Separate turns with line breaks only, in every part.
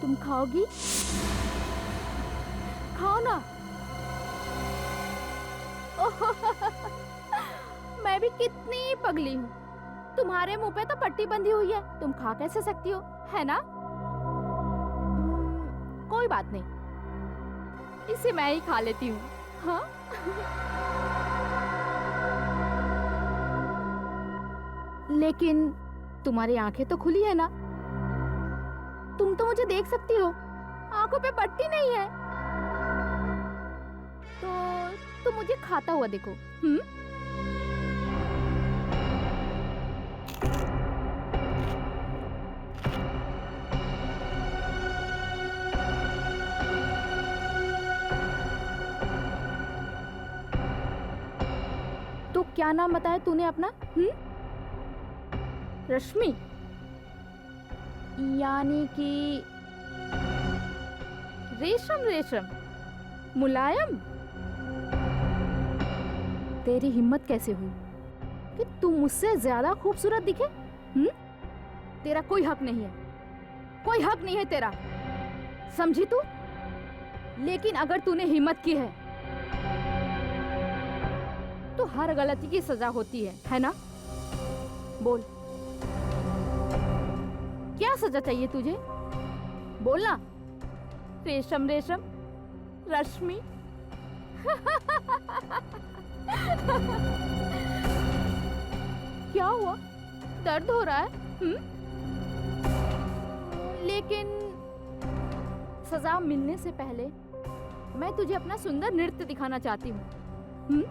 तुम खाओगी? खाओ ना। मैं भी कितनी पगली हूँ, तुम्हारे मुंह पे तो पट्टी बंधी हुई है, तुम खा कैसे सकती हो, है ना? कोई बात नहीं, इसे मैं ही खा लेती हूँ। हाँ। लेकिन तुम्हारी आंखें तो खुली है ना, तुम तो मुझे देख सकती हो, आंखों पे पट्टी नहीं है, तो तुम मुझे खाता हुआ देखो। तो क्या नाम बताया तूने अपना? रश्मि, यानी कि रेशम रेशम, मुलायम। तेरी हिम्मत कैसे हुई कि तू मुझसे ज्यादा खूबसूरत दिखे? तेरा कोई हक नहीं है, कोई हक नहीं है तेरा, समझी तू? लेकिन अगर तूने हिम्मत की है तो हर गलती की सजा होती है ना? बोल, क्या सजा चाहिए तुझे? बोलना। रेशम रेशम, रश्मि। क्या हुआ, दर्द हो रहा है? लेकिन सजा मिलने से पहले मैं तुझे अपना सुंदर नृत्य दिखाना चाहती हूँ।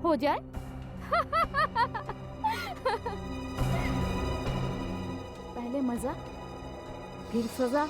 हो जाए? पहले मजा, फिर सजा।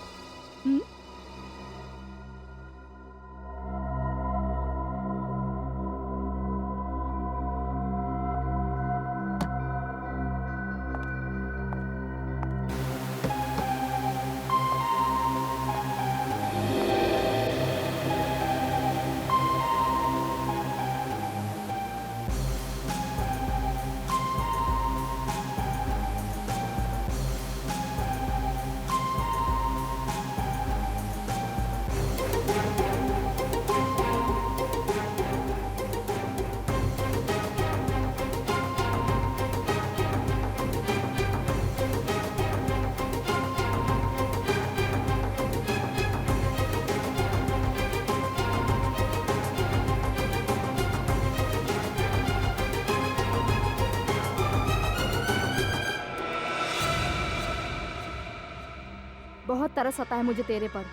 बहुत तरस आता है मुझे तेरे पर,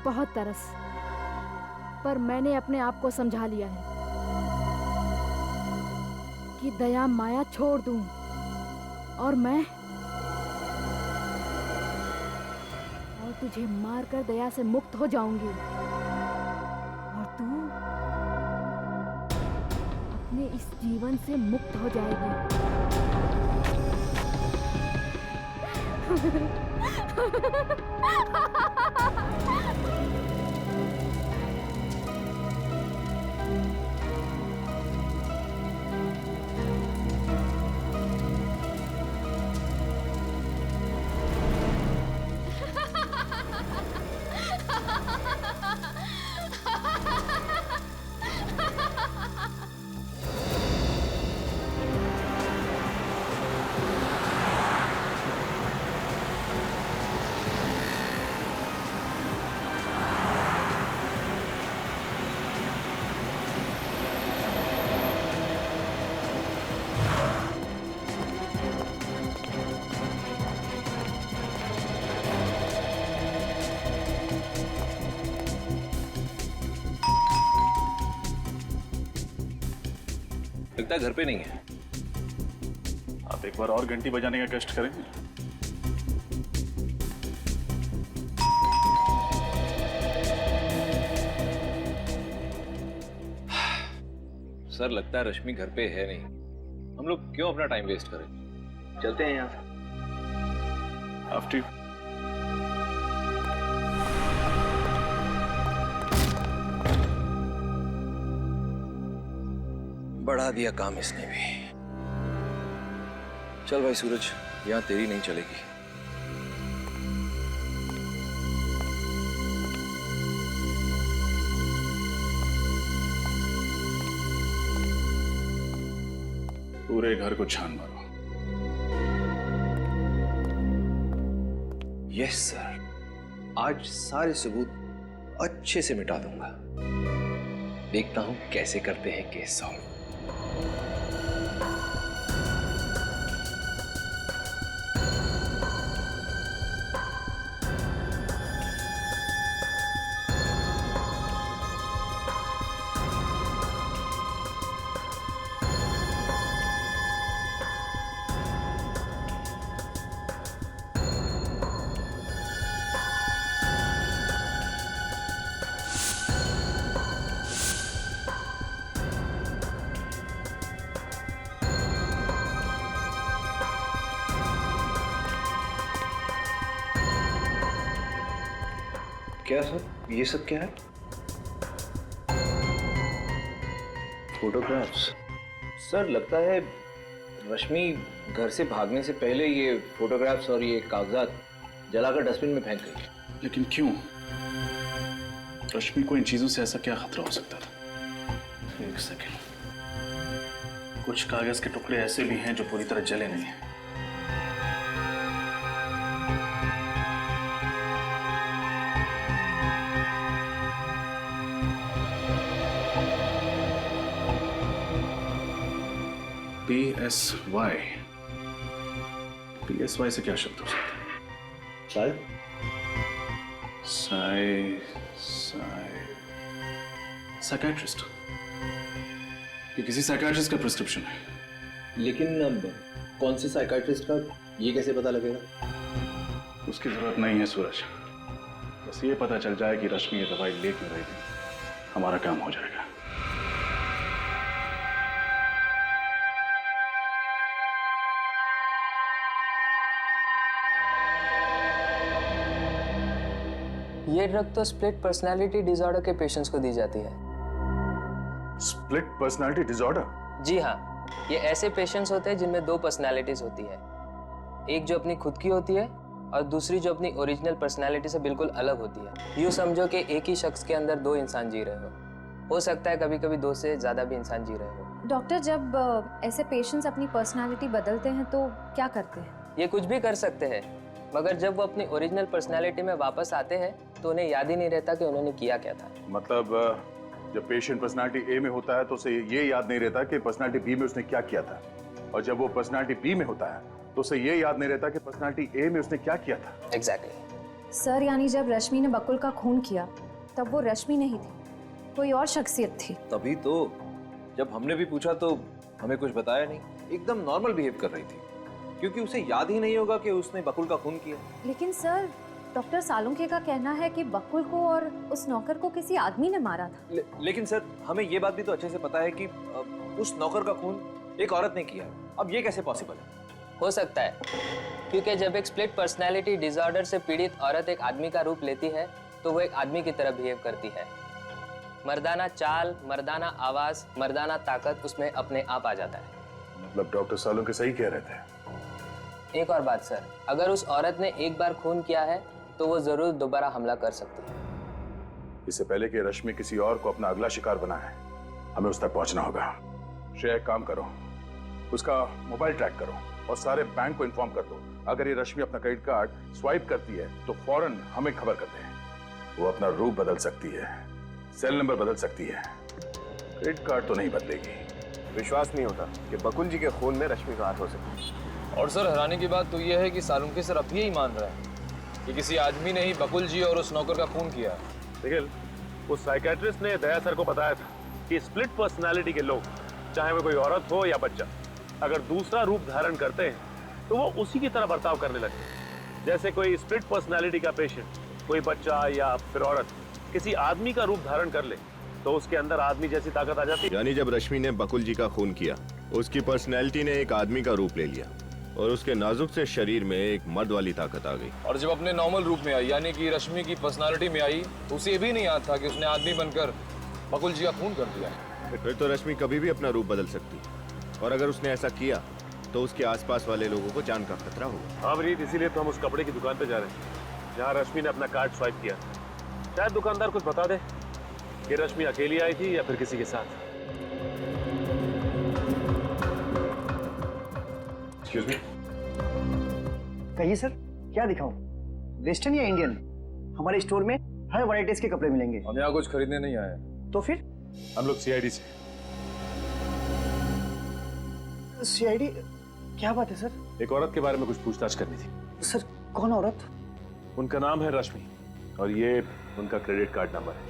बहुत तरस, पर मैंने अपने आप को समझा लिया है कि दया माया छोड़ दूं और तुझे मारकर दया से मुक्त हो जाऊंगी और तू अपने इस जीवन से मुक्त हो जाएगी।
लगता है घर पे नहीं है।
आप एक बार और घंटी बजाने का कष्ट करेंगे?
सर लगता है रश्मि घर पे है नहीं, हम लोग क्यों अपना टाइम वेस्ट करें, चलते हैं यहाँ से।
आफ्टर
बढ़ा दिया काम इसने भी। चल भाई सूरज, यहाँ तेरी नहीं चलेगी।
पूरे घर को छान मारो।
यस सर, आज सारे सबूत अच्छे से मिटा दूंगा। देखता हूं कैसे करते हैं केस सॉल्व। क्या सर, ये सब क्या है? फोटोग्राफ्स। सर लगता है रश्मि घर से भागने से पहले ये फोटोग्राफ्स और ये कागजात जलाकर डस्टबिन में फेंक गई।
लेकिन क्यों? रश्मि को इन चीजों से ऐसा क्या खतरा हो सकता था? एक सेकंड, कुछ कागज के टुकड़े ऐसे भी हैं जो पूरी तरह जले नहीं हैं। PSY। PSY से क्या शब्द हो सकता है?
शायद
साइकियाट्रिस्ट। ये किसी साइकियाट्रिस्ट का प्रिस्क्रिप्शन है।
लेकिन अब कौन से साइकाइट्रिस्ट का, ये कैसे पता लगेगा?
उसकी जरूरत नहीं है सूरज, बस ये पता चल जाए कि रश्मि ये दवाई ले क्यों रही थी, हमारा काम हो जाएगा।
ये ड्रग तो स्प्लिट पर्सनालिटी डिसऑर्डर के पेशेंट्स को दी जाती है।
Split personality disorder?
जी हाँ, ये ऐसे पेशेंट्स होते हैं जिनमें दो पर्सनालिटीज होती है, एक जो अपनी खुद की होती है और दूसरी जो अपनी ओरिजिनल पर्सनालिटी से बिल्कुल अलग होती है। यूँ समझो कि एक ही शख्स के अंदर दो इंसान जी रहे हो सकता है कभी कभी दो से ज़्यादा भी इंसान जी रहे हो।
डॉक्टर, जब ऐसे पेशेंट्स अपनी पर्सनालिटी बदलते हैं तो क्या करते हैं?
ये कुछ भी कर सकते हैं, मगर जब वो अपनी ओरिजिनल पर्सनालिटी में वापस आते हैं तो उन्हें याद ही नहीं रहता कि उन्होंने किया क्या था।
मतलब जब पेशेंट पर्सनालिटी ए में होता है तो उसे ये याद नहीं रहता कि पर्सनालिटी बी में उसने क्या किया था, और जब वो पर्सनालिटी बी में होता है तो उसे ये याद नहीं रहता कि पर्सनालिटी ए में उसने क्या किया था।
एग्जैक्टली।
सर, यानी जब रश्मि ने बकुल का खून किया तब वो रश्मि नहीं थी, कोई और शख्सियत थी।
तभी तो जब हमने भी पूछा तो हमें कुछ बताया नहीं, एकदम नॉर्मल बिहेव कर रही थी, क्योंकि उसे याद ही नहीं होगा कि उसने बकुल का खून किया।
लेकिन सर, डॉक्टर सालुंखे का कहना है कि बकुल को और उस नौकर को किसी आदमी ने मारा था।
लेकिन सर, हमें ये बात भी तो अच्छे से पता है कि उस नौकर का खून एक औरत ने किया है। अब ये कैसे पॉसिबल है?
हो सकता है क्योंकि जब एक स्प्लिट पर्सनालिटी डिसऑर्डर से पीड़ित औरत एक आदमी का रूप लेती है तो वो एक आदमी की तरह बिहेव करती है। मर्दाना चाल, मर्दाना आवाज, मर्दाना ताकत उसमें अपने आप आ जाता है।
मतलब डॉक्टर सालुंखे सही कह रहे थे।
एक और बात सर, अगर उस औरत ने एक बार खून किया है तो वो जरूर दोबारा हमला कर सकती है।
इससे पहले कि रश्मि किसी और को अपना अगला शिकार बनाए, हमें उस तक पहुंचना होगा। श्रेया, एक काम करो, उसका मोबाइल ट्रैक करो और सारे बैंक को इन्फॉर्म कर दो। अगर ये रश्मि अपना क्रेडिट कार्ड स्वाइप करती है तो फौरन हमें खबर कर दें। वो अपना रूप बदल सकती है, सेल नंबर बदल सकती है, क्रेडिट कार्ड तो नहीं बदलेगी।
विश्वास नहीं होता कि बकुल जी के खून में रश्मि का हाथ हो सकती।
और सर, हैरानी की बात तो यह है कि सालुंखे सर अब यही मान रहे हैं कि किसी आदमी ने ही बकुल जी और उस नौकर का खून किया है।
देखिए, उस साइकियाट्रिस्ट ने दया सर को बताया था कि स्प्लिट पर्सनालिटी के लोग, चाहे वो कोई औरत हो या बच्चा, अगर दूसरा रूप धारण करते हैं तो वो उसी की तरह बर्ताव करने लगते हैं। जैसे कोई स्प्लिट पर्सनालिटी का पेशेंट, कोई बच्चा या फिर औरत किसी आदमी का रूप धारण कर ले तो उसके अंदर आदमी जैसी ताकत आ जाती है।
यानी जब रश्मि ने बकुल जी का खून किया, उसकी पर्सनैलिटी ने एक आदमी का रूप ले लिया और उसके नाजुक से शरीर में एक मर्द वाली ताकत आ गई।
और जब अपने नॉर्मल रूप में आई, यानी कि रश्मि की पर्सनालिटी में आई, तो उसे भी नहीं याद था कि उसने आदमी बनकर बकुल जी का खून कर दिया।
फिर तो रश्मि कभी भी अपना रूप बदल सकती है, और अगर उसने ऐसा किया तो उसके आसपास वाले लोगों को जान का खतरा होगा।
हाँ वरीद, इसीलिए तो हम उस कपड़े की दुकान पे जा रहे हैं जहाँ रश्मि ने अपना कार्ड स्वाइप किया। शायद दुकानदार कुछ बता दे कि रश्मि अकेली आई थी या फिर किसी के साथ।
Excuse me.
कहिए सर, क्या दिखाऊं? वेस्टर्न या इंडियन? हमारे स्टोर में हर वैरायटीज के कपड़े मिलेंगे।
हम यहाँ कुछ खरीदने नहीं आए हैं।
तो फिर
हम लोग सीआईडी से।
सीआईडी? क्या बात है सर?
एक औरत के बारे में कुछ पूछताछ करनी थी।
सर कौन औरत?
उनका नाम है रश्मि और ये उनका क्रेडिट कार्ड नंबर है।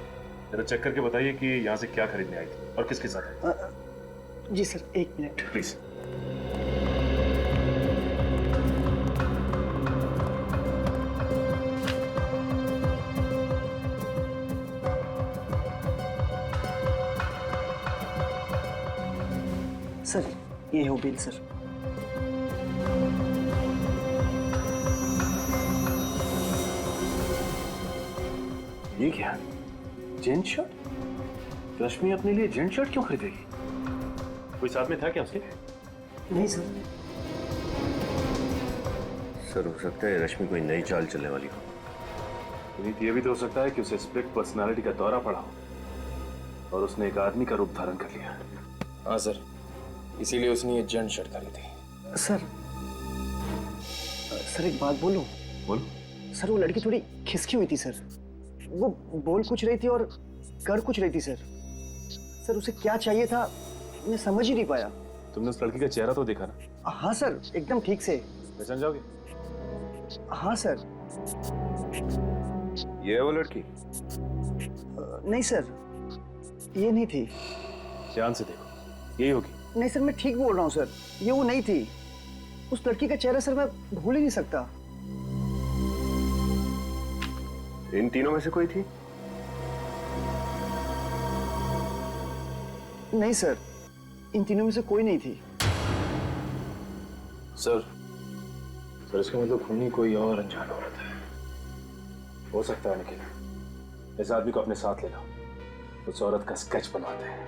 जरा चेक करके बताइए कि यहाँ से क्या खरीदने आई थी और किसके साथ आई।
जी सर, एक मिनट
प्लीज।
सर, ये हो बिल सर।
ये क्या? Gent shirt? रश्मि अपने लिए जेंट शर्ट क्यों खरीदेगी? कोई साथ में था क्या उसके?
नहीं सर।
सर, हो सकता है रश्मि कोई नई चाल चलने वाली हो।
पुनीत, ये भी तो हो सकता है कि उसे स्प्लिट पर्सनालिटी का दौरा पड़ा हो और उसने एक आदमी का रूप धारण कर लिया।
हाँ सर, इसीलिए उसने ये जेंट शर्ट खरीदी।
सर सर एक बात बोलूं?
बोलो।
सर वो लड़की थोड़ी खिसकी हुई थी सर। वो बोल कुछ रही थी और कर कुछ रही थी सर। सर उसे क्या चाहिए था मैं समझ ही नहीं पाया।
तुमने उस लड़की का चेहरा तो देखा ना?
हाँ सर, एकदम ठीक से।
पहचान जाओगे?
हाँ सर।
ये है वो लड़की?
नहीं सर, ये नहीं थी।
ध्यान से देखो, यही होगी।
नहीं सर, मैं ठीक बोल रहा हूँ सर, ये वो नहीं थी। उस लड़की का चेहरा सर मैं भूल ही नहीं सकता।
इन तीनों में से कोई थी?
नहीं सर, इन तीनों में से कोई नहीं थी।
सर इसका मतलब खूनी कोई और अनजान औरत है। हो सकता है निखिल, इस आदमी को अपने साथ ले लो, उस औरत का स्केच बनवाते हैं।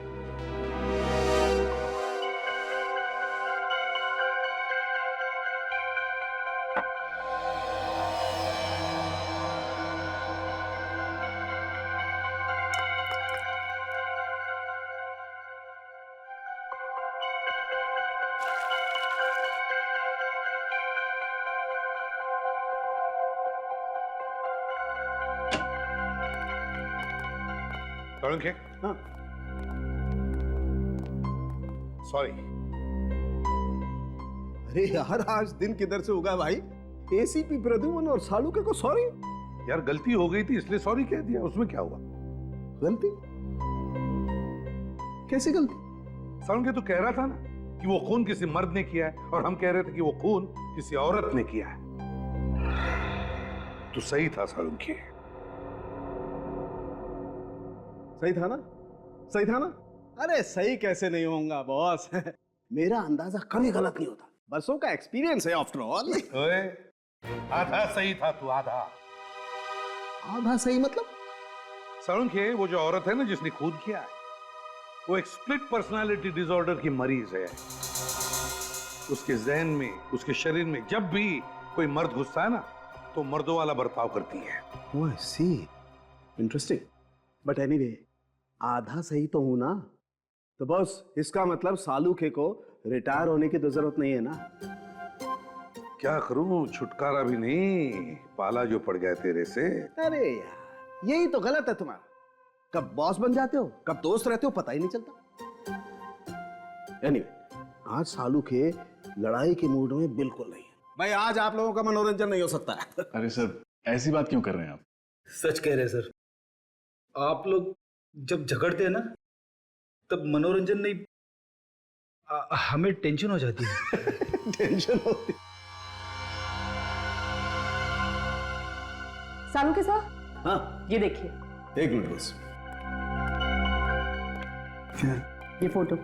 हाँ
सॉरी।
अरे यार, आज दिन किधर से उगा भाई? एसीपी प्रद्युमन और सालुके को सॉरी?
यार गलती हो गई थी इसलिए सॉरी कह दिया, उसमें क्या हुआ?
गलती? कैसी गलती?
सालुके तो कह रहा था ना कि वो खून किसी मर्द ने किया है और हम कह रहे थे कि वो खून किसी औरत ने किया है। तो सही था सालुके।
सही था ना? सही था ना? अरे सही कैसे नहीं होऊंगा बॉस? मेरा अंदाजा कभी गलत नहीं होता, बरसों का एक्सपीरियंस है आफ्टर ऑल।
ओए, आधा सही था तू, आधा।
आधा सही मतलब?
सालुके, वो जो औरत है ना जिसने खून किया है, वो एक स्प्लिट पर्सनालिटी डिसऑर्डर की मरीज है। उसके जहन में, उसके शरीर में जब भी कोई मर्द घुसता है ना तो मर्दों वाला बर्ताव करती है।
ओह, सी इंटरेस्टिंग। बट एनीवे, आधा सही तो हूं ना? तो बॉस, इसका मतलब सालुके को रिटायर होने की तो जरूरत नहीं है ना?
क्या करूं, छुटकारा भी नहीं, पाला जो पड़ गया तेरे से।
अरे यार, यही तो गलत है तुम्हारा। कब बॉस बन जाते हो, कब दोस्त रहते हो, पता ही नहीं चलता। एनीवे, आज सालुके लड़ाई के मूड में बिल्कुल नहीं है। भाई आज आप लोगों का मनोरंजन नहीं हो सकता है।
अरे सर, ऐसी बात क्यों कर रहे हैं आप?
सच कह रहे हैं सर। आप लोग जब झगड़ते हैं ना तब मनोरंजन नहीं, हमें टेंशन हो जाती है।
टेंशन होती।
सालुके साहब,
हाँ,
ये देखिए।
एक मिनट बस। क्या?
ये फोटो।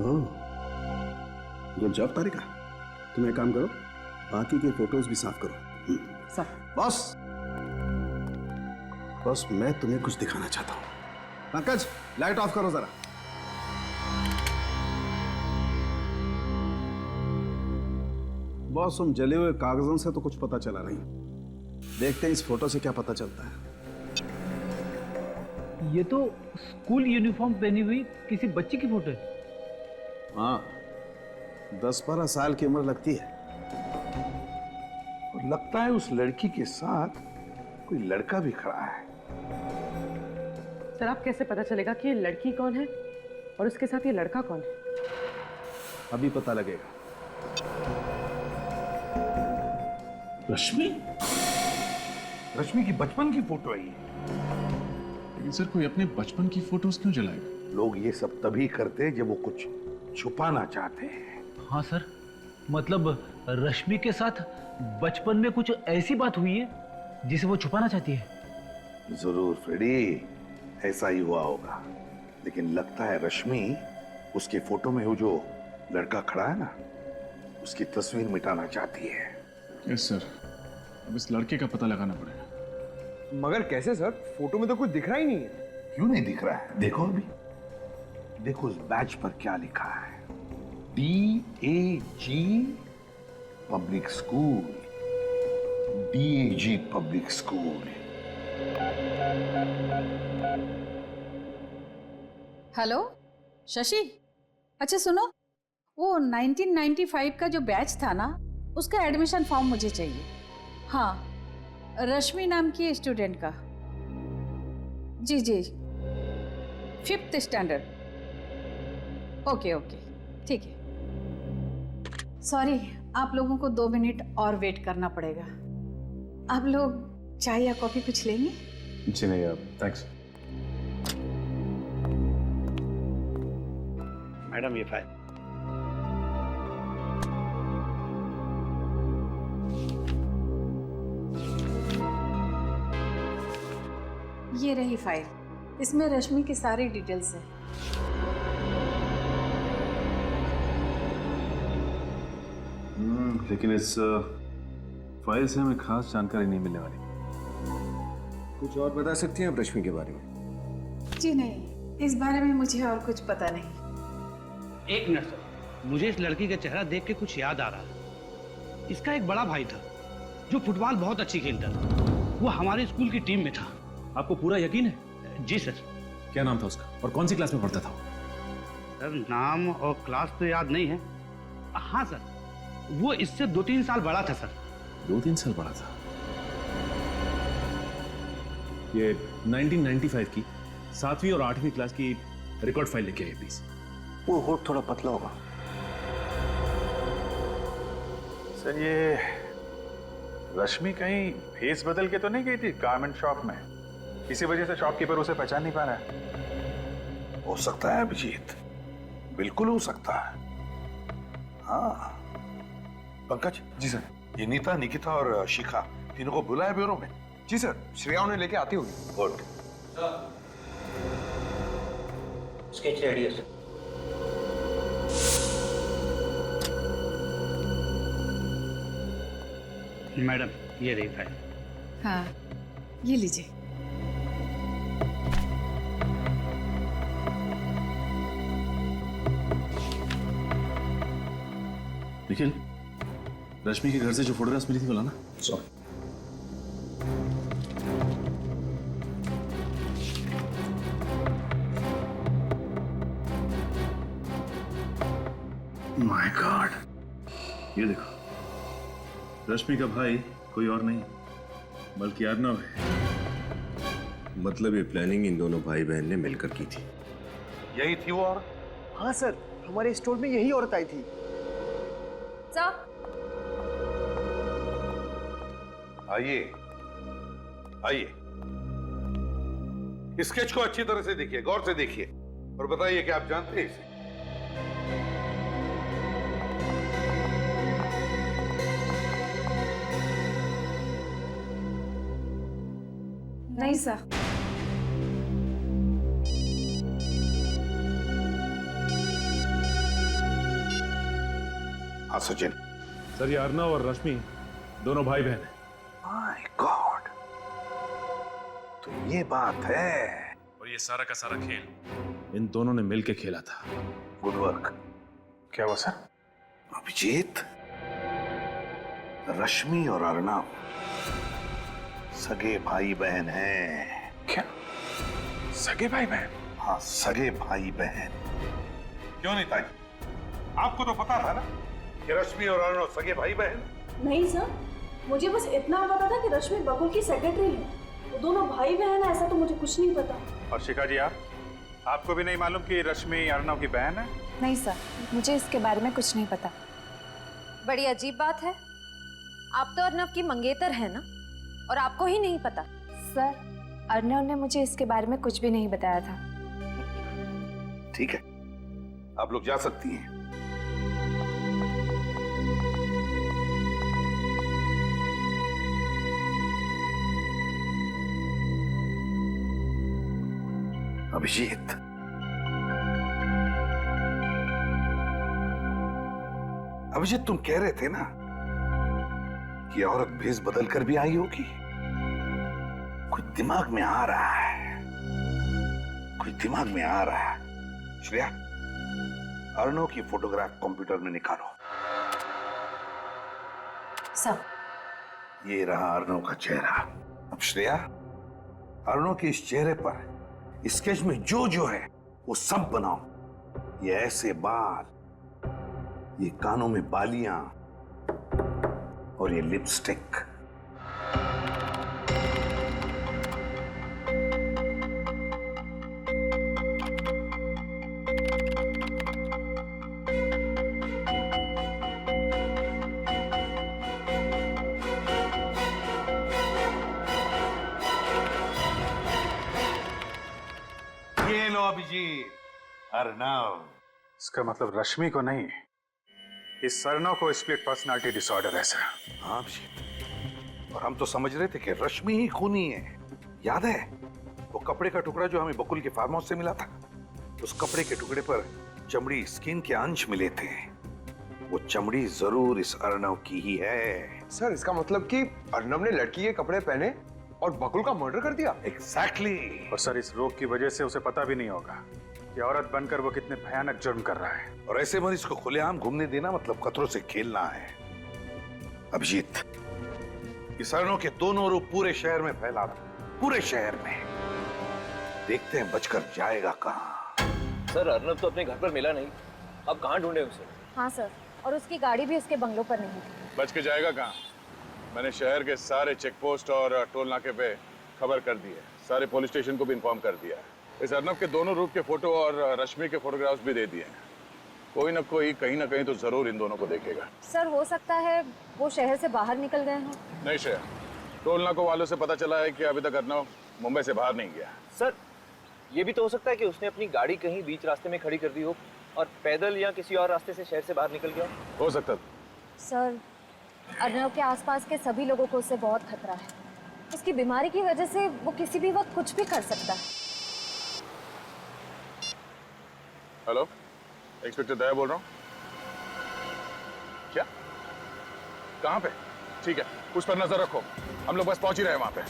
ओह, गुड जॉब तारिका। तुम एक काम करो, बाकी के फोटोज भी साफ करो।
सर।
बॉस, बॉस मैं तुम्हें कुछ दिखाना चाहता हूँ। पंकज, लाइट ऑफ करो जरा। बॉस, उन जले हुए कागजों से तो कुछ पता चला नहीं। देखते हैं इस फोटो से क्या पता चलता है।
ये तो स्कूल यूनिफॉर्म पहनी हुई किसी बच्ची की फोटो है।
हाँ, 10-12 साल की उम्र लगती है।
और लगता है उस लड़की के साथ कोई लड़का भी खड़ा है।
सर, आप कैसे पता चलेगा कि ये लड़की कौन है और उसके साथ ये लड़का कौन है?
अभी पता लगेगा।
रश्मि? रश्मि की बचपन की फोटो है ये।
लेकिन सर, कोई अपने बचपन की फोटोज क्यों जलाएगा?
लोग ये सब तभी करते हैं जब वो कुछ छुपाना चाहते हैं।
हाँ सर, मतलब रश्मि के साथ बचपन में कुछ ऐसी बात हुई है जिसे वो छुपाना चाहती है।
जरूर फ्रेडी, ऐसा ही हुआ होगा। लेकिन लगता है रश्मि उसके फोटो में वो जो लड़का खड़ा है ना, उसकी तस्वीर मिटाना चाहती है।
यस सर, अब इस लड़के का पता लगाना पड़ेगा।
मगर कैसे सर? फोटो में तो कुछ दिख रहा ही नहीं है।
क्यों नहीं दिख रहा है? देखो अभी, देखो उस बैच पर क्या लिखा है। DAG public school, DAG public school.
Hello Shashi, अच्छा सुनो, वो 1995 का जो बैच था ना, उसका एडमिशन फॉर्म मुझे चाहिए। हाँ, रश्मि नाम की स्टूडेंट का। जी जी, 5th स्टैंडर्ड। ओके ओके, ठीक है। सॉरी, आप लोगों को 2 मिनट और वेट करना पड़ेगा। आप लोग चाय या कॉफी कुछ लेंगे?
जी नहीं यार, थैंक्स।
मैडम, ये फाइल।
ये रही फाइल, इसमें रश्मि की सारी डिटेल्स है।
लेकिन इस फाइल से हमें खास जानकारी नहीं मिलने वाली।
कुछ और बता सकती हैं आप रश्मि के बारे में?
जी नहीं, इस बारे में मुझे और कुछ पता नहीं।
एक मिनट सर, मुझे इस लड़की का चेहरा देख के कुछ याद आ रहा है। इसका एक बड़ा भाई था जो फुटबॉल बहुत अच्छी खेलता था। वो हमारे स्कूल की टीम में था।
आपको पूरा यकीन है?
जी सर।
क्या नाम था उसका और कौन सी क्लास में पढ़ता था?
सर, नाम और क्लास तो याद नहीं है। हाँ सर, वो इससे 2-3 साल बड़ा था सर।
2-3 साल बड़ा था। ये 1995 की 7वीं और 8वीं क्लास की रिकॉर्ड फाइल लेके आइए प्लीज।
वो होठ थोड़ा पतला होगा।
सर, ये रश्मि कहीं भेस बदल के तो नहीं गई थी गारमेंट शॉप में? इसी वजह से शॉपकीपर उसे पहचान नहीं पा रहा है। हो सकता है अभिजीत, बिल्कुल हो सकता है। हाँ पंकज। जी सर। ये नीता, निकिता और शिखा तीनों को बुलाया ब्यूरो में?
जी सर, श्रेया उन्हें लेके आती होगी।
गुड।
स्केच रेडी है सर।
मैडम, ये रही फाइल।
हाँ, ये लीजिए।
निखिल, रश्मि के घर से जो फोटोग्राफ्स मिली थी बोला ना? सॉरी। माय गॉड, ये देखो, रश्मि का भाई कोई और नहीं बल्कि अर्नव है।
मतलब ये प्लानिंग इन दोनों भाई बहन ने मिलकर की थी।
यही थी वो औरत?
हाँ सर, हमारे स्टोर में यही औरत आई थी।
आइए आइए, स्केच को अच्छी तरह से देखिए, गौर से देखिए और बताइए कि आप जानते हैं इसे?
नहीं सर।
हाँ सचिन।
सर, ये अर्नव और रश्मि दोनों भाई बहन हैं।
माय गॉड, तो ये बात है।
और ये सारा का सारा खेल इन दोनों ने मिलकर खेला था।
Good work. क्या हुआ सर? अभिजीत,
रश्मि और अर्नव सगे भाई बहन हैं।
क्या? सगे भाई बहन?
हाँ, सगे भाई बहन। क्यों नहीं ताई? आपको तो पता था ना कि रश्मि और अर्नव सगे भाई बहन?
नहीं सर, मुझे बस इतना पता था कि रश्मि बकुल की सेक्रेटरी है। वो दोनों भाई बहन है, ऐसा तो मुझे कुछ नहीं पता।
और शिखा जी, आपको भी नहीं मालूम कि रश्मि अर्नव की बहन है?
नहीं सर, मुझे इसके बारे में कुछ नहीं पता। बड़ी अजीब बात है, आप तो अर्नव की मंगेतर है ना, और आपको ही नहीं पता। सर, अर्नव ने मुझे इसके बारे में कुछ भी नहीं बताया था।
ठीक है, आप लोग जा सकती हैं। अभिजीत, अभिजीत, तुम कह रहे थे ना कि औरत भेष बदल कर भी आई होगी। कुछ दिमाग में आ रहा है, कुछ दिमाग में आ रहा है। श्रेया, अर्नव की फोटोग्राफ कंप्यूटर में निकालो।
सर,
ये रहा अर्नव का चेहरा। अब श्रेया, अर्नव के इस चेहरे पर स्केच में जो जो है वो सब बनाओ। ये ऐसे बाल, ये कानों में बालियां और ये लिपस्टिक। ये लो अभिजीत, अर्नव।
इसका मतलब रश्मि को नहीं, इस अर्नव को स्प्लिट पर्सनालिटी डिसऑर्डर है सर।
हाँ अभिजीत, और हम तो समझ रहे थे कि रश्मि ही खूनी है। याद है वो कपड़े का टुकड़ा जो हमें बकुल के फार्म हाउस से मिला था? उस कपड़े के टुकड़े पर चमड़ी, स्किन के अंश मिले थे। वो चमड़ी जरूर इस अर्नव की ही है।
सर, इसका मतलब कि अर्नव ने लड़की के कपड़े पहने और बकुल का मर्डर कर दिया?
एग्जैक्टली।
और सर, इस रोग की वजह से उसे पता भी नहीं होगा कि औरत बनकर वो कितने भयानक जुर्म कर रहा है।
और ऐसे मरीज को खुलेआम घूमने देना मतलब खतरों से खेलना है। अभिजीत, इस अर्नव के दोनों रूप पूरे शहर में फैला दो, पूरे शहर में। देखते हैं बचकर जाएगा कहां।
सर, अर्नव तो अपने घर पर मिला नहीं, अब कहां ढूंढे उसे?
हाँ सर, और उसकी गाड़ी भी उसके बंगलों पर नहीं थी।
बच के जाएगा कहाँ? मैंने शहर के सारे चेक पोस्ट और टोल नाके पे खबर कर दी है, सारे पुलिस स्टेशन को भी इन्फॉर्म कर दिया है। इस अर्नव के दोनों रूप के फोटो और रश्मि के फोटोग्राफ्स भी दे दिए हैं। कोई ना कोई कहीं ना कहीं तो जरूर इन दोनों को देखेगा।
सर, हो सकता है वो शहर से बाहर निकल गए हों।
नहीं शहर, टोल नाकों वालों से पता चला है कि अभी तक अर्नव मुंबई से बाहर नहीं गया।
सर, ये भी तो हो सकता है कि उसने अपनी गाड़ी कहीं बीच रास्ते में खड़ी कर दी हो और पैदल या किसी और रास्ते से शहर से बाहर निकल गया
हो सकता है।
सर, अर्नव के आसपास के सभी लोगों को उससे बहुत खतरा है। उसकी बीमारी की वजह से वो किसी भी वक्त कुछ भी कर सकता है।
हेलो, इंस्पेक्टर दया बोल रहा हूँ। क्या? कहाँ पे? ठीक है, उस पर नजर रखो, हम लोग बस पहुंच ही रहे हैं वहां पे।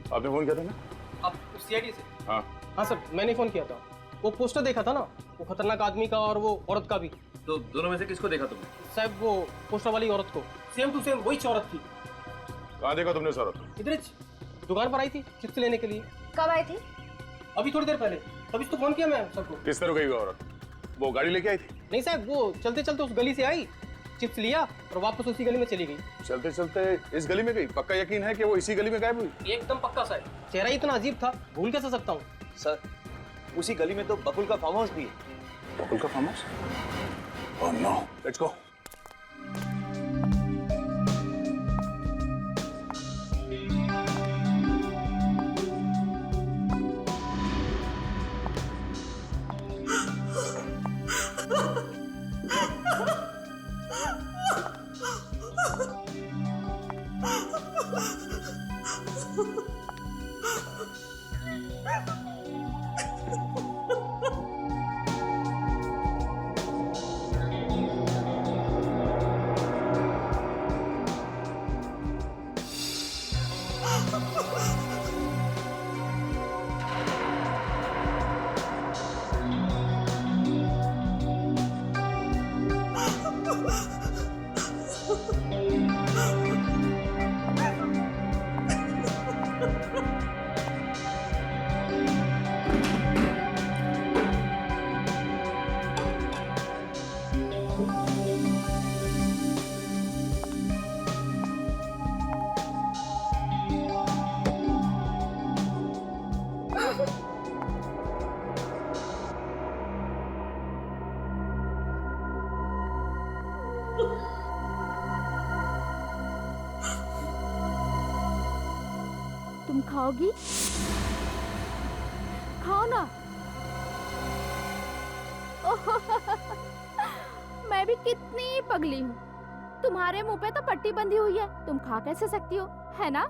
आपने फोन किया था ना?
आप सीआईडी से?
हाँ
हाँ सर, मैंने फोन किया था। वो पोस्टर देखा था ना, वो खतरनाक आदमी का और वो औरत का भी।
तो दोनों में से किसको देखा तुमने?
साहब, वो पोस्टर वाली औरत को, सेम टू सेम वही औरत थी।
कहाँ देखा तुमने उस औरत को?
इधर दुकान पर आई थी चिप्स लेने के लिए।
कब आई थी?
अभी थोड़ी देर पहले, तभी तो फोन किया मैं सबको।
किस तरह गई वो औरत? वो गाड़ी लेके आई थी?
नहीं साहब, वो चलते चलते उस गली से आई, चिप्स लिया और वापस उसी गली में चली गई।
चलते चलते इस गली में गई? पक्का यकीन है कि वो इसी गली में गायब हुई?
एकदम पक्का साहब, चेहरा इतना अजीब था, भूल कैसे सकता हूँ।
सर, उसी गली में तो बकुल का फार्म हाउस भी है।
बकुल का farmhouse? Oh no, let's go.
खाओगी? खाओ ना। मैं भी कितनी पगली हूँ, तुम्हारे मुंह पे तो पट्टी बंधी हुई है, तुम खा कैसे सकती हो, है ना?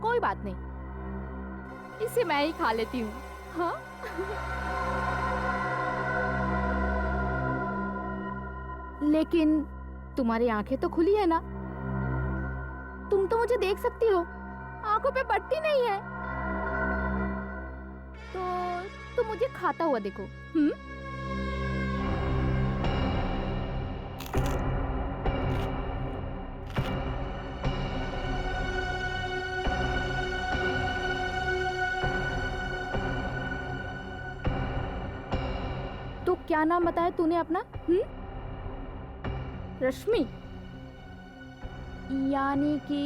कोई बात नहीं, इसे मैं ही खा लेती हूँ। हाँ? लेकिन तुम्हारी आंखें तो खुली है ना, तुम तो मुझे देख सकती हो, आंखों पे पट्टी नहीं है, तो तुम मुझे खाता हुआ देखो। तो क्या नाम बताया तूने अपना? रश्मि, यानी कि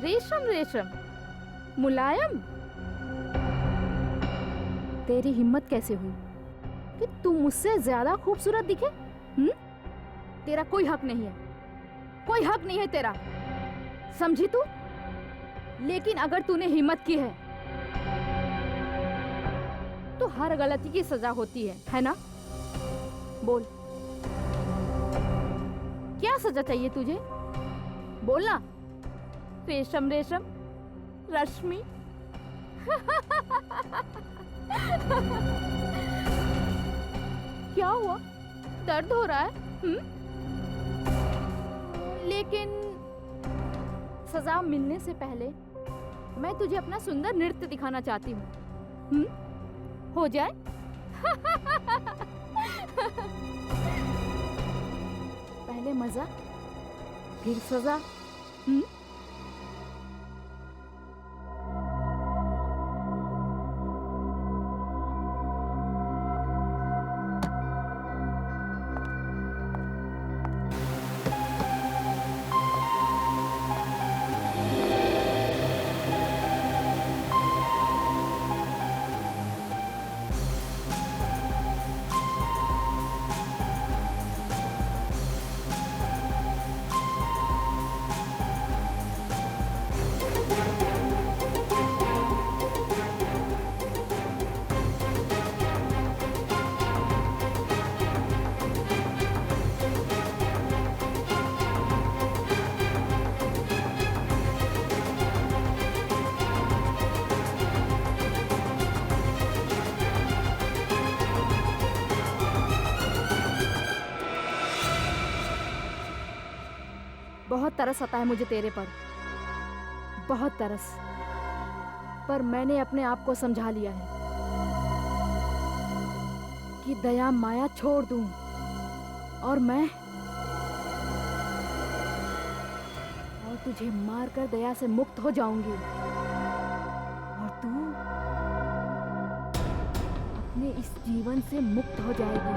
रेशम रेशम, मुलायम। तेरी हिम्मत कैसे हुई कि तू मुझसे ज्यादा खूबसूरत दिखे? तेरा कोई हक नहीं है, कोई हक नहीं है तेरा, समझी तू? लेकिन अगर तूने हिम्मत की है तो हर गलती की सजा होती है ना? बोल, क्या सजा चाहिए तुझे? बोलना। रेशम रेशम, रश्मि। क्या हुआ? दर्द हो रहा है? लेकिन सजा मिलने से पहले मैं तुझे अपना सुंदर नृत्य दिखाना चाहती हूँ। हो जाए? पहले मजा, फिर सजा। बहुत तरस आता है मुझे तेरे पर, बहुत तरस, पर मैंने अपने आप को समझा लिया है कि दया माया छोड़ दूं और तुझे मारकर दया से मुक्त हो जाऊंगी और तू अपने इस जीवन से मुक्त हो जाएगी।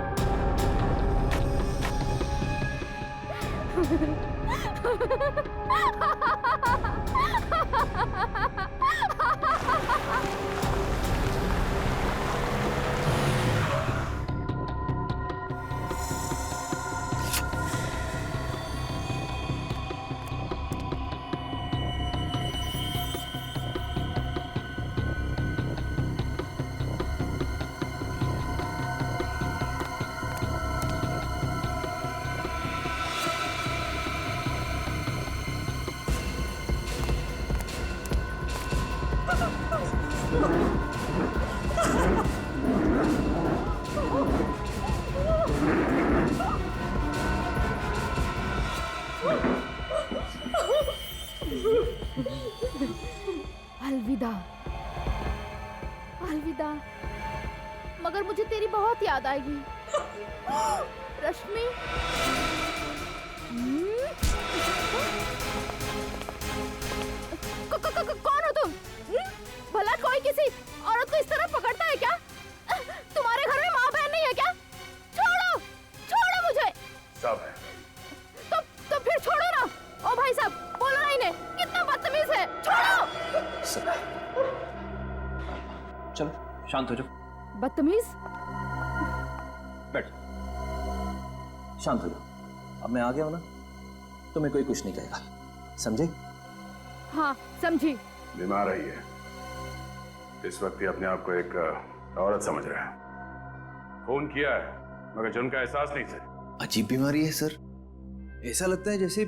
अलविदा, अलविदा, मगर मुझे तेरी बहुत याद आएगी रश्मि। कौन हो तुम? भला कोई किसी औरत को इस तरह पकड़ता है क्या? तुम्हारे घर में माँ बहन नहीं है क्या? छोड़ो, छोड़ो मुझे।
सब है।
तो फिर छोड़ो ना। ओ भाई साहब, बोलो ना इन्हें, कितना बदतमीज है, छोड़ो।
चलो शांत हो जाओ।
बदतमीज?
बैठ, शांत हो जाओ। अब मैं आ गया हूं ना, तुम्हें कोई कुछ नहीं कहेगा।
समझे?
हाँ समझी।
बीमार है ये। इस वक्त ये अपने आप को एक औरत समझ रहा है। खून किया है मगर जुर्म का एहसास नहीं से।
अजीब बीमारी है सर, ऐसा लगता है जैसे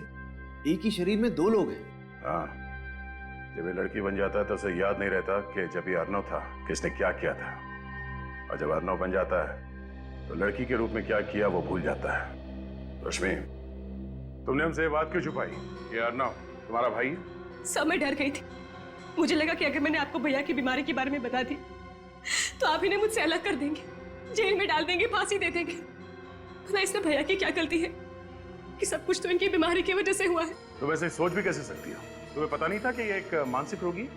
एक ही शरीर में दो लोग हैं।
हाँ, जब ये लड़की बन जाता है तो उसे याद नहीं रहता कि जब ये अर्नव था किसने क्या किया था, और जब अर्नव बन जाता है तो लड़की के रूप में क्या किया वो भूल जाता है। रश्मि, तुमने हमसे ये बात क्यों छुपाई? ये अर्नव तुम्हारा भाई है?
सब मैं डर गई थी। मुझे लगा कि अगर मैंने आपको भैया की बीमारी के बारे में बता दी तो आप इन्हें मुझसे अलग कर देंगे, जेल में डाल देंगे, फांसी दे देंगे। भला इसमें भैया की क्या गलती है कि सब कुछ तो इनकी बीमारी की वजह से हुआ है।
तो वैसे सोच भी कैसे सकती हो? तुम्हें पता नहीं था कि ये एक मानसिक रोगी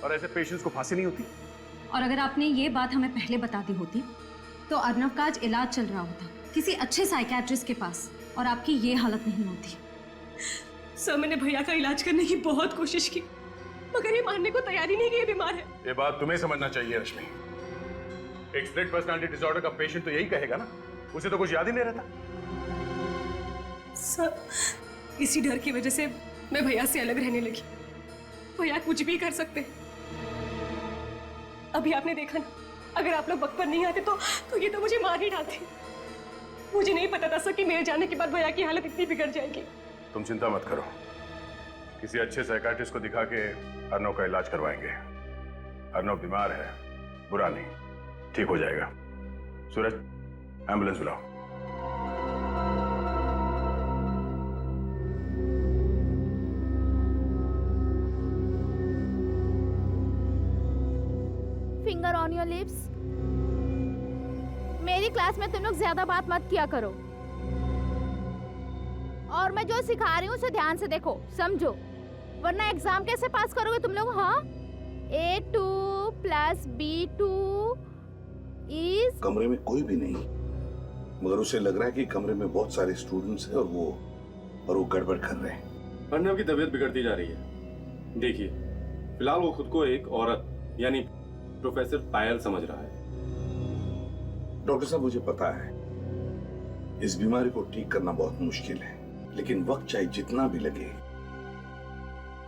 और ऐसे पेशेंट्स को फांसी नहीं होती?
और अगर आपने ये बात हमें पहले बता दी होती तो अर्नव का आज इलाज चल रहा होता किसी अच्छे साइकियाट्रिस्ट के पास, और आपकी ये हालत नहीं होती।
सर, मैंने भैया का इलाज करने की बहुत कोशिश की मगर ये मानने को तैयार ही नहीं कि ये बीमार है।
ये बात तुम्हें समझना चाहिए रश्मि। एक स्प्लिट पर्सनालिटी डिसऑर्डर का पेशेंट तो यही कहेगा ना, उसे तो कुछ याद ही नहीं रहता।
सर, इसी डर की वजह से मैं भैया से अलग रहने लगी। भैया कुछ भी कर सकते हैं। अभी आपने देखा ना, अगर आप लोग वक्त पर नहीं आते तो ये तो मुझे मार ही डालते। मुझे नहीं पता था सर कि मेरे जाने के बाद भैया की हालत इतनी बिगड़ जाएगी।
तुम चिंता मत करो, किसी अच्छे साइकियाट्रिस्ट को दिखा के अर्नव का इलाज करवाएंगे। अर्नव बीमार है, बुरा नहीं, ठीक हो जाएगा। सूरज, एम्बुलेंस बुलाओ।
Finger on your lips. मेरी क्लास में तुम लोग ज्यादा बात मत किया करो, और मैं जो सिखा रही हूँ उसे ध्यान से देखो, समझो, वरना एग्जाम कैसे पास करोगे तुम लोग? हाँ, A2 + B2 इज।
कमरे में कोई भी नहीं, मगर उसे लग रहा है कि कमरे में बहुत सारे स्टूडेंट्स हैं और वो गड़बड़ कर रहे हैं।
अर्नव की तबीयत बिगड़ती जा रही है। देखिए, फिलहाल वो खुद को एक औरत यानी प्रोफेसर पायल समझ रहा है।
डॉक्टर साहब, मुझे पता है इस बीमारी को ठीक करना बहुत मुश्किल है, लेकिन वक्त चाहे जितना भी लगे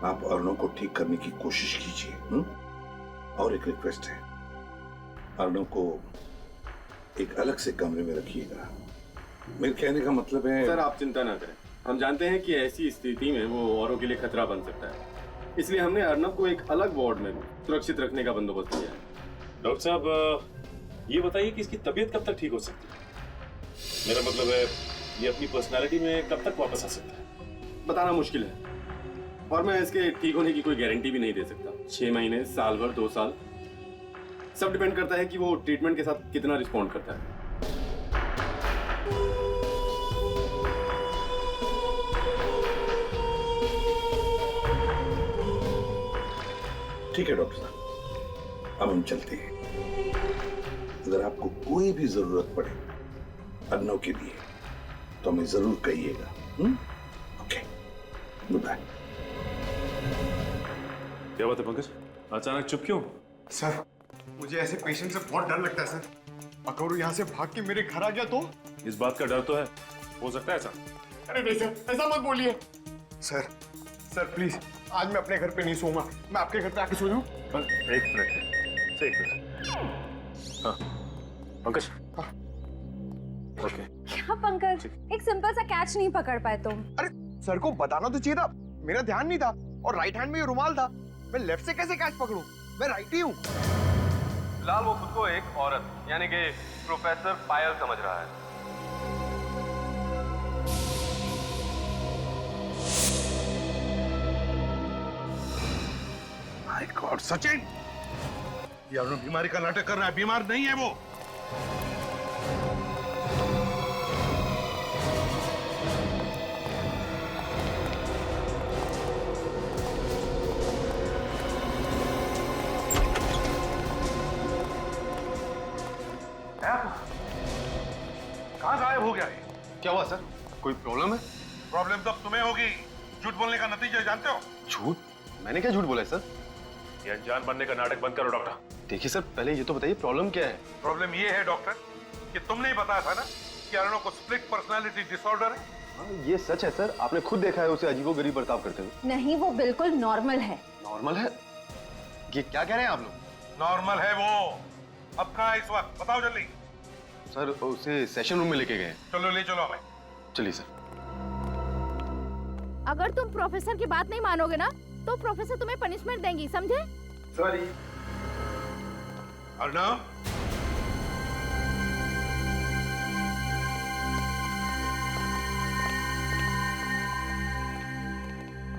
आप अर्नव को ठीक करने की कोशिश कीजिए। और एक रिक्वेस्ट है, अर्नव को एक अलग से कमरे में रखिएगा। मेरे कहने का मतलब है।
सर, आप चिंता ना करें, हम जानते हैं कि ऐसी स्थिति में वो औरों के लिए खतरा बन सकता है, इसलिए हमने अर्नव को एक अलग वार्ड में सुरक्षित रखने का बंदोबस्त किया है।
डॉक्टर साहब, ये बताइए कि इसकी तबीयत कब तक ठीक हो सकती है? मेरा मतलब है, ये अपनी पर्सनालिटी में कब तक वापस आ सकता है?
बताना मुश्किल है, और मैं इसके ठीक होने की कोई गारंटी भी नहीं दे सकता। 6 महीने, साल भर, 2 साल, सब डिपेंड करता है कि वो ट्रीटमेंट के साथ कितना रिस्पॉन्ड करता है।
ठीक है डॉक्टर साहब, अब हम चलते हैं। अगर आपको कोई भी जरूरत पड़े अर्नव के लिए तो हमें जरूर कहिएगा। Okay, good bye.
क्या बात है पंकज, अचानक चुप क्यों?
सर, मुझे ऐसे पेशेंट से बहुत डर लगता है सर। अगर वो यहाँ से भाग के मेरे घर आ गया तो?
इस बात का डर तो है, हो सकता है ऐसा।
अरे नहीं सर, ऐसा मत बोलिए। सर प्लीज, आज मैं अपने घर पे नहीं सोऊंगा। मैं आपके घर पे आके सो जाऊं?
एक मिनट। हाँ पंकज।
हाँ।
ओके।
क्या पंकज, एक सिंपल सा कैच नहीं पकड़ पाए तुम?
अरे सर को बताना तो चाहिए था, मेरा ध्यान नहीं था, और राइट हैंड में ये रुमाल था। मैं लेफ्ट से कैसे कैच पकड़ूं? मैं राइट ही हूँ।
फिलहाल वो खुद को एक औरत यानी कि प्रोफेसर पायल समझ रहा है।
माय गॉड सचिन, ये अर्नव बीमारी का नाटक कर रहा है। बीमार नहीं है वो। कहाँ गायब हो गया है?
क्या हुआ सर? कोई प्रॉब्लम है?
प्रॉब्लम तो अब तुम्हें होगी। झूठ बोलने का नतीजा जानते हो?
झूठ? मैंने क्या झूठ बोला है सर?
ये अनजान बनने का नाटक बंद करो डॉक्टर।
देखिए सर, पहले ये तो बताइए प्रॉब्लम क्या है?
प्रॉब्लम ये है डॉक्टर कि तुमने ही बताया था ना कि अर्नव को स्प्लिट पर्सनालिटी डिसऑर्डर है।
ये सच है सर, आपने खुद देखा है उसे अजीबोगरीब बर्ताव करते हुए।
नहीं, वो बिल्कुल नॉर्मल है।
नॉर्मल है? ये क्या कह रहे हैं आप लोग?
नॉर्मल है वो। अब कहाँ है इस वक्त, बताओ जल्दी।
सर उसे सेशन रूम में लेके गए।
चलो ले चलो हमें।
चलिए सर।
अगर तुम प्रोफेसर की बात नहीं मानोगे ना तो प्रोफेसर तुम्हें पनिशमेंट देंगी, समझे?
सॉरी। अर्नव,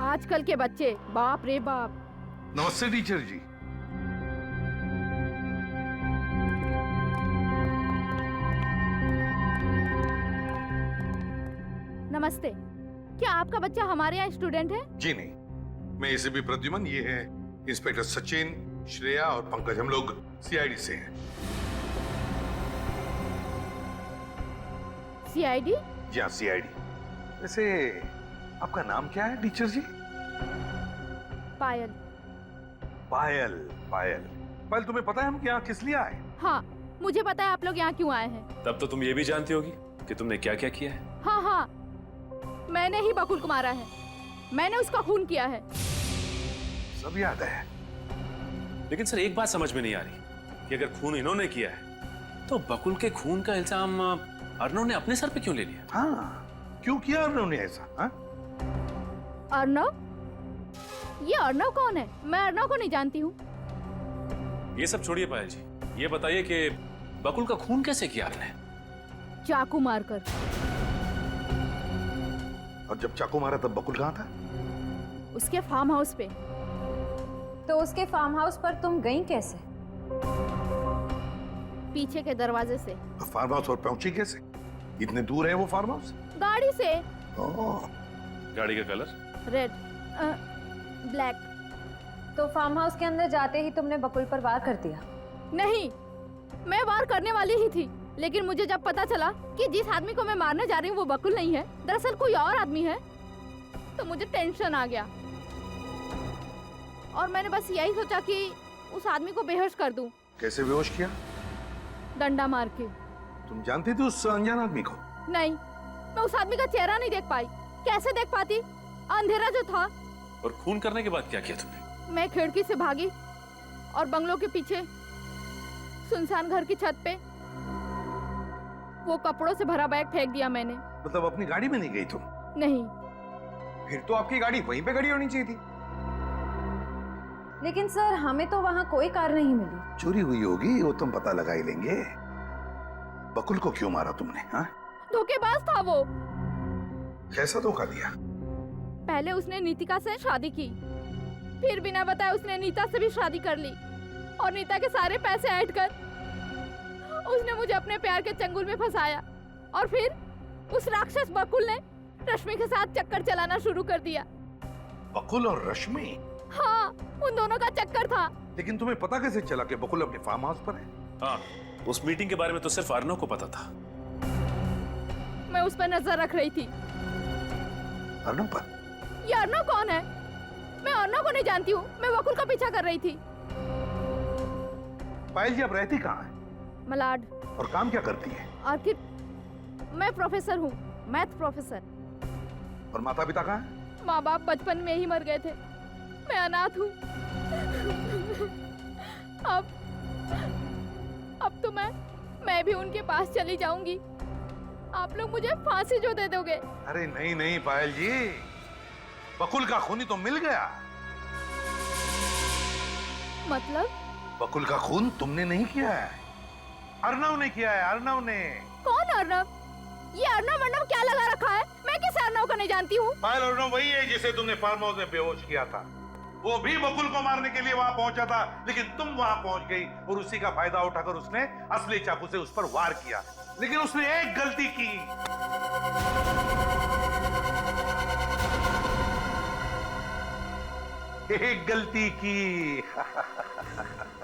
आजकल के बच्चे, बाप रे बाप।
नमस्ते टीचर जी।
नमस्ते। क्या आपका बच्चा हमारे यहाँ स्टूडेंट है?
जी नहीं, मैं एसीपी प्रद्युमन, ये है इंस्पेक्टर सचिन, श्रेया और पंकज। हम लोग सीआईडी से हैं।
सीआईडी?
जी हाँ, सीआईडी। वैसे आपका नाम क्या है टीचर जी?
पायल।
पायल। पायल, पायल तुम्हें पता है हम यहाँ किस लिए आए?
हाँ, मुझे पता है आप लोग यहाँ क्यों आए हैं।
तब तो तुम ये भी जानती होगी कि तुमने क्या क्या किया है।
हाँ हाँ, मैंने ही बकुल को मारा है, मैंने उसका खून किया है।
सब याद है।
लेकिन सर एक बात समझ में नहीं आ रही कि अगर खून इन्होंने किया है तो बकुल के खून का इल्जाम अर्नव ने अपने सर पे क्यों ले लिया?
हाँ, क्यों किया अर्नव ने ऐसा? हाँ?
अर्नव? ये अर्नव कौन है? मैं अर्नव को नहीं जानती हूँ।
ये सब छोड़िए पायल जी, ये बताइए कि बकुल का खून कैसे किया आपने?
चाकू मारकर।
और जब चाकू मारा तब बकुल कहाँ था?
उसके फार्म हाउस पे।
तो उसके फार्म हाउस पर तुम गई कैसे?
पीछे के दरवाजे से।
तो फार्म हाउस और पहुंची कैसे? इतने दूर है वो फार्म हाउस?
गाड़ी से।
गाड़ी का कलर?
Red, black.
तो फार्म हाउस के अंदर जाते ही तुमने बकुल पर वार कर दिया?
नहीं, मैं वार करने वाली ही थी, लेकिन मुझे जब पता चला कि जिस आदमी को मैं मारने जा रही हूँ वो बकुल नहीं है, दरअसल कोई और आदमी है, तो मुझे टेंशन आ गया और मैंने बस यही सोचा कि उस आदमी को बेहोश कर दूं।
कैसे बेहोश किया?
डंडा मार के।
तुम जानती थी उस अनजान आदमी को?
नहीं, मैं उस आदमी का चेहरा नहीं देख पाई। कैसे देख पाती, अंधेरा जो था।
और खून करने के बाद क्या किया तुमने?
मैं खिड़की से भागी और बंगलों के पीछे सुनसान घर की छत पे वो कपड़ों से भरा बैग फेंक दिया मैंने।
मतलब अपनी गाड़ी में नहीं गई तुम?
नहीं।
फिर तो आपकी गाड़ी वहीं पे खड़ी होनी चाहिए थी।
लेकिन सर, हमें तो वहाँ कोई कार नहीं मिली।
चोरी हुई होगी, वो तुम पता लगा ही लेंगे। बकुल को क्यों मारा तुमने? हाँ?
धोखेबाज था वो।
कैसा धोखा दिया?
पहले उसने नीतिका से शादी की, फिर बिना बताए उसने नीता से भी शादी कर ली और नीता के सारे पैसे ऐड कर उसने मुझे अपने प्यार के चंगुल में फंसाया। और फिर उस राक्षस बकुल ने रश्मि के साथ चक्कर चलाना शुरू कर दिया।
बकुल और रश्मि?
हाँ, उन दोनों का चक्कर था।
लेकिन तुम्हें पता कैसे चला कि बकुल अपने फार्म हाउस पर है?
हाँ, उस मीटिंग के बारे में तो सिर्फ अर्नव को पता था।
मैं उस पर नजर रख रही थी।
अर्नव पर?
ये अर्नव कौन है? मैं अर्नव को नहीं जानती हूँ, मैं बकुल का पीछा कर रही थी।
पायल जी अब रहती कहाँ है?
मलाड।
और काम क्या करती है?
आखिर मैं प्रोफेसर हूँ, मैथ प्रोफेसर।
और माता पिता कहाँ है?
माँ बाप बचपन में ही मर गए थे, मैं अनाथ हूँ। अब तो मैं भी उनके पास चली जाऊंगी। आप लोग मुझे फांसी जो दे दोगे।
अरे नहीं नहीं पायल जी, बकुल का खूनी तो मिल गया।
मतलब?
बकुल का खून तुमने नहीं किया है, अर्नव ने किया है। अर्नव ने।
कौन अर्नव? ये अर्नव क्या लगा रखा है? मैं किस अर्नव को नहीं जानती हूँ।
पायल, अर्नव वही है जिसे तुमने फार्म हाउस में बेहोश किया था। वो भी बकुल को मारने के लिए वहां पहुंचा था, लेकिन तुम वहां पहुंच गई और उसी का फायदा उठाकर उसने असली चाकू से उस पर वार किया। लेकिन उसने एक गलती की। एक गलती की।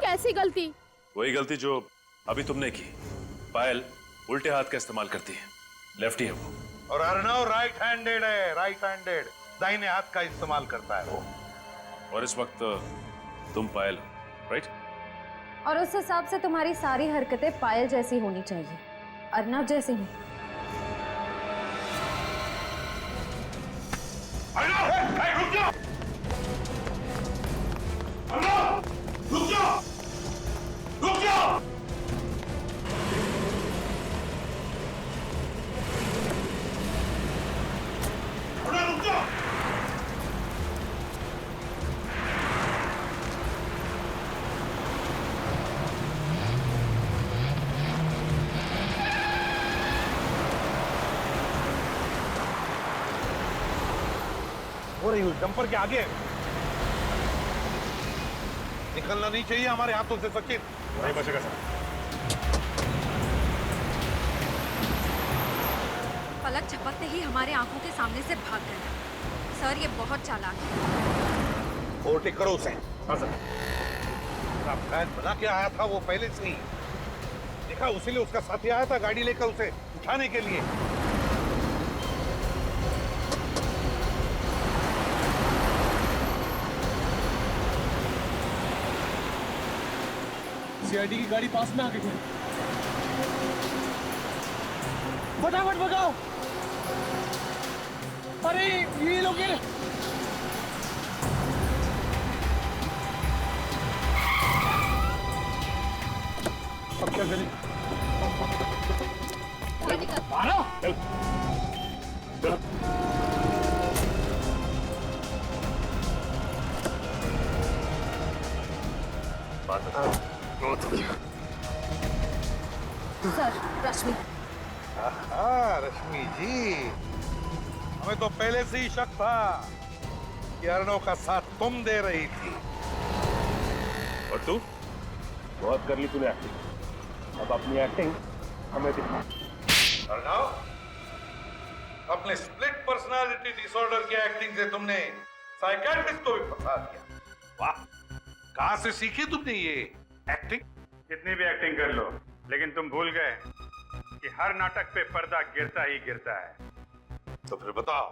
कैसी गलती?
वही गलती जो अभी तुमने की। पायल उल्टे हाथ का इस्तेमाल करती है, लेफ्टी है वो।
और अर्नव राइट हैंडेड है, राइट हैंडेड, दाहिने हाथ का इस्तेमाल करता है वो।
और इस वक्त तुम पायल हो, राइट?
और उस हिसाब से तुम्हारी सारी हरकतें पायल जैसी होनी चाहिए, अर्नव जैसी नहीं।
रुक जाओ! रुक जाओ! रुक जाओ! रुक जाओ!
हो रही हूँ डंपर के आगे निकलना नहीं चाहिए हमारे हाथों से सचिन।
नहीं बचेगा सर।
पलक झपकते ही हमारे आंखों के सामने से भाग गया। सर ये बहुत चालाक है।
ओवरटेक करो उसे। हाँ सर। प्लान बना के आया था वो पहले से ही देखा, उसीलिए उसका साथी आया था गाड़ी लेकर उसे उठाने के लिए।
सीआईडी की गाड़ी पास में आ गई है। फटाफट भगाओ। अरे ये लोग ये
अब क्या करें?
मारो।
सर रश्मि।
रश्मि जी, हमें तो पहले से ही शक था कि अर्णव का साथ तुम दे रही थी।
और तू? बहुत कर ली तूने एक्टिंग, अब अपनी एक्टिंग हमें दिखा।
अर्णव, अपने स्प्लिट पर्सनालिटी डिसऑर्डर की एक्टिंग से तुमने साइकियाट्रिस्ट को भी फंसा दिया। वाह, कहां से सीखी तुमने ये एक्टिंग?
कितनी भी एक्टिंग कर लो, लेकिन तुम भूल गए कि हर नाटक पे पर्दा गिरता ही गिरता है।
तो फिर बताओ,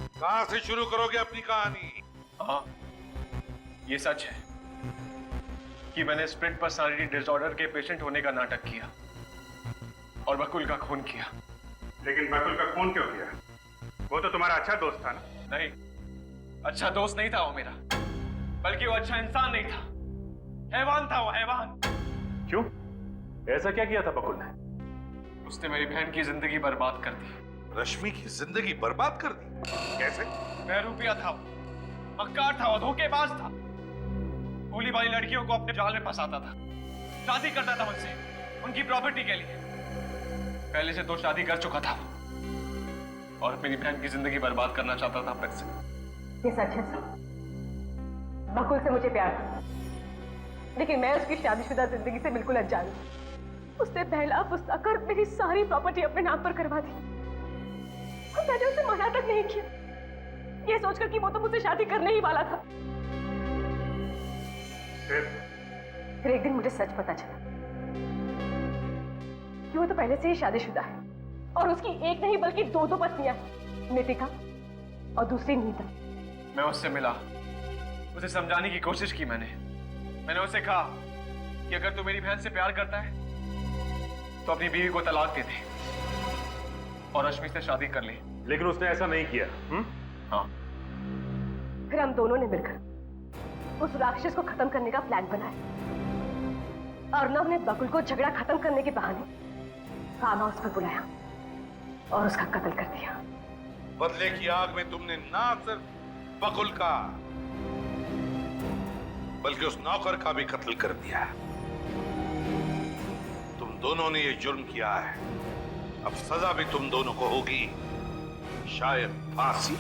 कहां से शुरू करोगे अपनी कहानी?
हाँ, ये सच है कि मैंने स्प्लिट पर्सनालिटी डिसऑर्डर के पेशेंट होने का नाटक किया और बकुल का खून किया।
लेकिन बकुल का खून क्यों किया? वो तो तुम्हारा अच्छा दोस्त था ना?
नहीं, अच्छा दोस्त नहीं था वो मेरा, बल्कि वो अच्छा इंसान नहीं था, हैवान था वो, हैवान।
क्यों? ऐसा क्या किया था बकुल ने?
उसने मेरी बहन की जिंदगी बर्बाद कर दी।
रश्मि की जिंदगी बर्बाद कर दी? कैसे?
बहरूपिया था वो, मक्कार था वो, धोखेबाज था, भोली भाली लड़कियों को अपने जाल में फंसाता था, शादी करता था मुझसे उनकी प्रॉपर्टी के लिए। पहले से 2 शादी कर चुका था वो और मेरी बहन की जिंदगी बर्बाद करना चाहता था फिर से।
ये सच है सर, बकुल से मुझे प्यार था, लेकिन मैं उसकी शादीशुदा जिंदगी से बिल्कुल अनजान हूँ। उसने पहला फुसला कर मेरी सारी प्रॉपर्टी अपने नाम पर करवा दी और मैंने उसे मना तक नहीं किया, ये सोचकर कि वो तो मुझसे शादी करने ही वाला था। फिर एक दिन मुझे सच पता चला कि वो तो पहले से ही शादीशुदा है और उसकी एक नहीं बल्कि 2 पत्नियां हैं, नितिका और दूसरी नीता।
मैं उससे मिला, उसे समझाने की कोशिश की मैंने उसे कहा कि अगर तू मेरी बहन से प्यार करता है तो अपनी बीवी को तलाक दे दे और रश्मि से शादी कर ले।
लेकिन उसने ऐसा नहीं किया।
हाँ।
फिर हम दोनों ने मिलकर उस राक्षस को खत्म करने का प्लान बनाया। अर्णव ने बकुल को झगड़ा खत्म करने के बहाने फार्म हाउस पर बुलाया और उसका कत्ल कर दिया।
बदले की आग में तुमने ना सिर्फ बकुल का बल्कि उस नौकर का भी कत्ल कर दिया। तुम दोनों ने ये जुर्म किया है, अब सजा भी तुम दोनों को होगी, शायद फांसी।